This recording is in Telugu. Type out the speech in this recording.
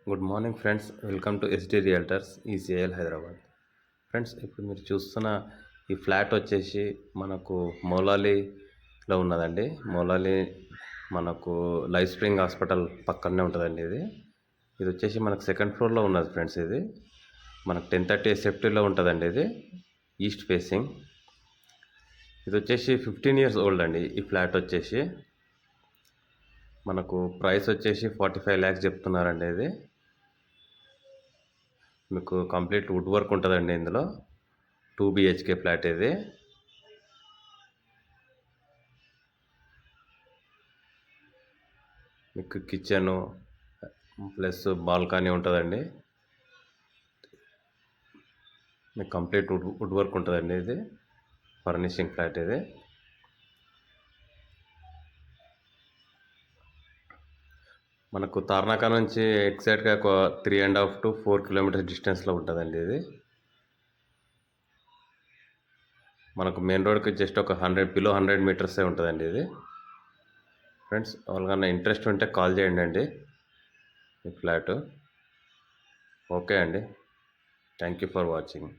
Good morning friends, welcome to SD realtors ECIL Hyderabad. Friends, ఇప్పుడు మీరు చూస్తున్న ఈ ఫ్లాట్ వచ్చేసి మనకు మౌలాలీలో ఉన్నదండి. మౌలాలి మనకు లైఫ్ స్ప్రింగ్ హాస్పిటల్ పక్కనే ఉంటుందండి. ఇది వచ్చేసి మనకు సెకండ్ ఫ్లోర్లో ఉన్నది ఫ్రెండ్స్. ఇది మనకు 1030 ఎస్ఎఫ్టీలో ఉంటుందండి. ఇది ఈస్ట్ ఫేసింగ్. ఇది వచ్చేసి 15 years ఓల్డ్ అండి. ఈ ఫ్లాట్ వచ్చేసి మనకు ప్రైస్ వచ్చేసి 45 lakhs చెప్తున్నారండి. ఇది మీకు కంప్లీట్ వుడ్ వర్క్ ఉంటుందండి. ఇందులో 2 BHK ఫ్లాట్. ఇది మీకు కిచెను ప్లస్ బాల్కనీ ఉంటుందండి. మీకు కంప్లీట్ వుడ్ వర్క్ ఉంటుందండి. ఇది ఫర్నిషింగ్ ఫ్లాట్. ఇది మనకు తార్నాక నుంచి ఎగ్జాక్ట్గా ఒక 3.5 to 4 kilometers డిస్టెన్స్లో ఉంటుందండి. ఇది మనకు మెయిన్ రోడ్కి జస్ట్ ఒక 100 meters ఉంటుందండి. ఇది ఫ్రెండ్స్, వాళ్ళకన్నా ఇంట్రెస్ట్ ఉంటే కాల్ చేయండి అండి ఈ ఫ్లాట్. ఓకే అండి, థ్యాంక్ యూ ఫర్ వాచింగ్.